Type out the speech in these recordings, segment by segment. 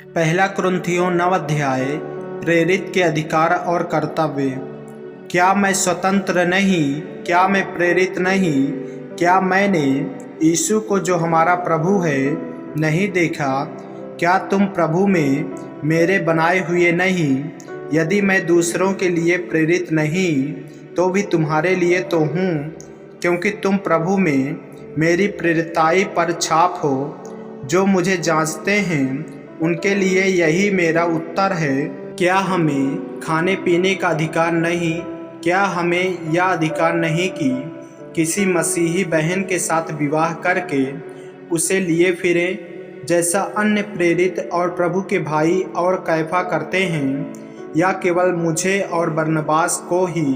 पहला कुरिन्थियों 9 अध्याय। प्रेरित के अधिकार और कर्तव्य। क्या मैं स्वतंत्र नहीं? क्या मैं प्रेरित नहीं? क्या मैंने यीशु को जो हमारा प्रभु है नहीं देखा? क्या तुम प्रभु में मेरे बनाए हुए नहीं? यदि मैं दूसरों के लिए प्रेरित नहीं तो भी तुम्हारे लिए तो हूँ, क्योंकि तुम प्रभु में मेरी प्रेरिताई पर छाप हो। जो मुझे जांचते हैं उनके लिए यही मेरा उत्तर है। क्या हमें खाने पीने का अधिकार नहीं? क्या हमें यह अधिकार नहीं कि किसी मसीही बहन के साथ विवाह करके उसे लिए फिरें, जैसा अन्य प्रेरित और प्रभु के भाई और कैफा करते हैं? या केवल मुझे और बरनबास को ही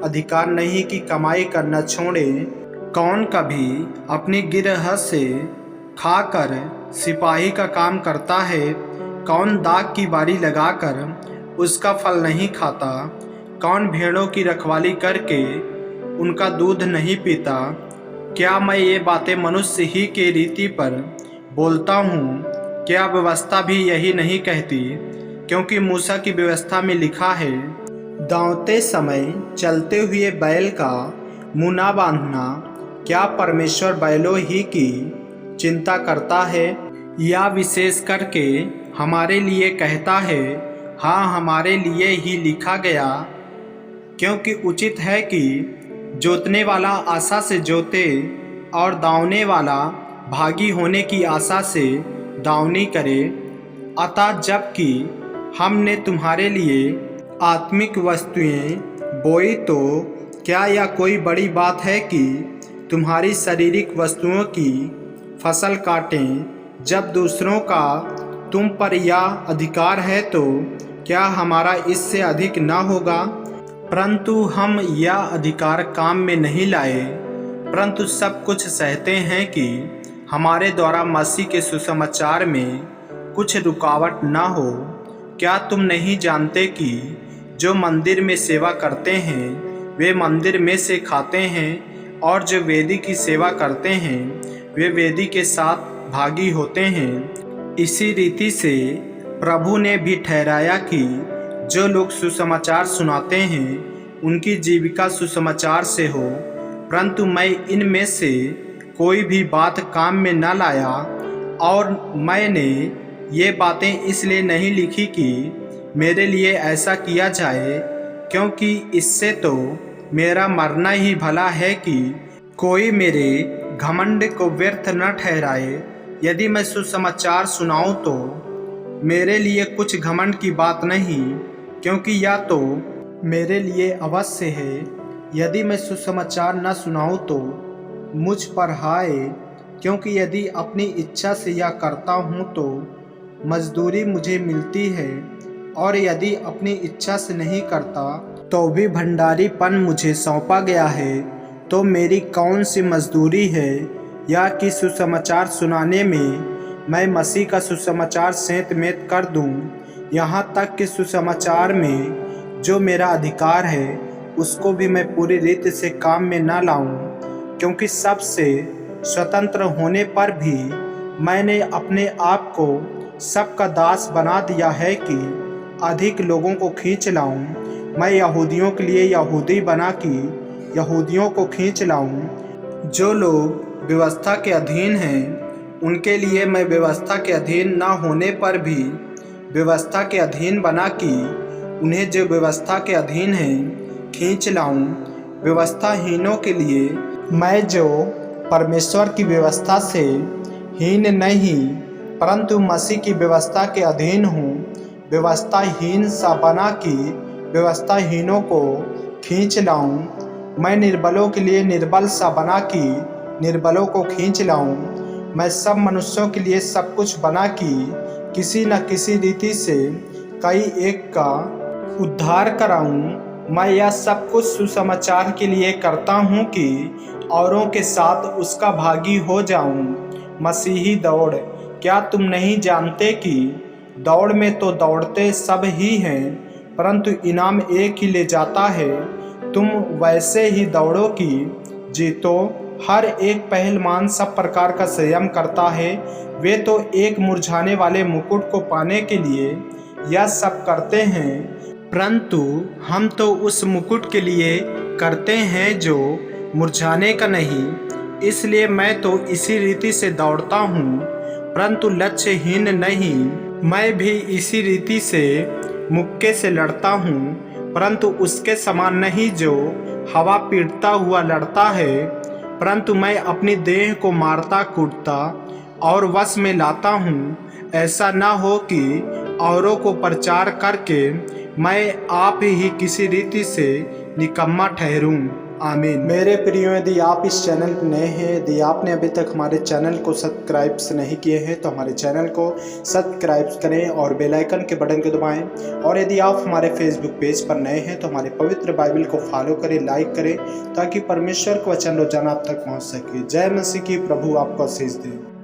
अधिकार नहीं कि कमाई करना छोड़ें? कौन कभी अपनी गिरह से खाकर सिपाही का काम करता है? कौन दाख की बारी लगाकर उसका फल नहीं खाता? कौन भेड़ों की रखवाली करके उनका दूध नहीं पीता? क्या मैं ये बातें मनुष्य ही के रीति पर बोलता हूँ? क्या व्यवस्था भी यही नहीं कहती? क्योंकि मूसा की व्यवस्था में लिखा है, दांवते समय चलते हुए बैल का मुँह ना बांधना। क्या परमेश्वर बैलों ही की चिंता करता है? या विशेष करके हमारे लिए कहता है? हाँ, हमारे लिए ही लिखा गया, क्योंकि उचित है कि जोतने वाला आशा से जोते और दावने वाला भागी होने की आशा से दावनी करे। अतः जबकि हमने तुम्हारे लिए आत्मिक वस्तुएं बोई, तो क्या यह कोई बड़ी बात है कि तुम्हारी शारीरिक वस्तुओं की फसल काटें? जब दूसरों का तुम पर यह अधिकार है तो क्या हमारा इससे अधिक न होगा? परंतु हम यह अधिकार काम में नहीं लाए, परंतु सब कुछ सहते हैं कि हमारे द्वारा मसीह के सुसमाचार में कुछ रुकावट न हो। क्या तुम नहीं जानते कि जो मंदिर में सेवा करते हैं वे मंदिर में से खाते हैं, और जो वेदी की सेवा करते हैं वे वेदी के साथ भागी होते हैं? इसी रीति से प्रभु ने भी ठहराया कि जो लोग सुसमाचार सुनाते हैं उनकी जीविका सुसमाचार से हो। परंतु मैं इनमें से कोई भी बात काम में न लाया, और मैंने ये बातें इसलिए नहीं लिखी कि मेरे लिए ऐसा किया जाए, क्योंकि इससे तो मेरा मरना ही भला है कि कोई मेरे घमंड को व्यर्थ न ठहराए। यदि मैं सुसमाचार सुनाऊं तो मेरे लिए कुछ घमंड की बात नहीं, क्योंकि यह तो मेरे लिए अवश्य है। यदि मैं सुसमाचार न सुनाऊं तो मुझ पर हाय, क्योंकि यदि अपनी इच्छा से यह करता हूं तो मजदूरी मुझे मिलती है, और यदि अपनी इच्छा से नहीं करता तो भी भंडारीपन मुझे सौंपा गया है। तो मेरी कौन सी मजदूरी है? या कि सुसमाचार सुनाने में मैं मसीह का सुसमाचार सेंत मेत कर दूं? यहाँ तक कि सुसमाचार में जो मेरा अधिकार है उसको भी मैं पूरी रीति से काम में न लाऊं, क्योंकि सबसे स्वतंत्र होने पर भी मैंने अपने आप को सबका दास बना दिया है कि अधिक लोगों को खींच लाऊं। मैं यहूदियों के लिए यहूदी बना कि यहूदियों को खींच लाऊं। जो लोग व्यवस्था के अधीन हैं उनके लिए मैं व्यवस्था के अधीन न होने पर भी व्यवस्था के अधीन बना कि उन्हें जो व्यवस्था के अधीन हैं खींच लाऊं। व्यवस्थाहीनों के लिए मैं, जो परमेश्वर की व्यवस्था से हीन नहीं परंतु मसीह की व्यवस्था के अधीन हूँ, व्यवस्थाहीन सा बना कि व्यवस्थाहीनों को खींच लाऊं। मैं निर्बलों के लिए निर्बल सा बना कि निर्बलों को खींच लाऊं। मैं सब मनुष्यों के लिए सब कुछ बना कि किसी न किसी रीति से कई एक का उद्धार कराऊं। मैं यह सब कुछ सुसमाचार के लिए करता हूं कि औरों के साथ उसका भागी हो जाऊं। मसीही दौड़। क्या तुम नहीं जानते कि दौड़ में तो दौड़ते सब ही हैं, परंतु इनाम एक ही ले जाता है? तुम वैसे ही दौड़ो कि जीतो। हर एक पहलवान सब प्रकार का संयम करता है। वे तो एक मुरझाने वाले मुकुट को पाने के लिए यह सब करते हैं, परंतु हम तो उस मुकुट के लिए करते हैं जो मुरझाने का नहीं। इसलिए मैं तो इसी रीति से दौड़ता हूँ, परंतु लक्ष्यहीन नहीं। मैं भी इसी रीति से मुक्के से लड़ता हूँ, परंतु उसके समान नहीं जो हवा पीटता हुआ लड़ता है, परंतु मैं अपनी देह को मारता कूटता और वश में लाता हूँ, ऐसा न हो कि औरों को प्रचार करके मैं आप ही किसी रीति से निकम्मा ठहरूं। आमीन। मेरे प्रियो, यदि आप इस चैनल पर नए हैं, यदि आपने अभी तक हमारे चैनल को सब्सक्राइब नहीं किए हैं तो हमारे चैनल को सब्सक्राइब करें और बेल आइकन के बटन को दबाएं। और यदि आप हमारे फेसबुक पेज पर नए हैं तो हमारे पवित्र बाइबल को फॉलो करें, लाइक करें, ताकि परमेश्वर का वचन रोजाना आप तक पहुँच सके। जय मसीह की। प्रभु आपको आशीष दे।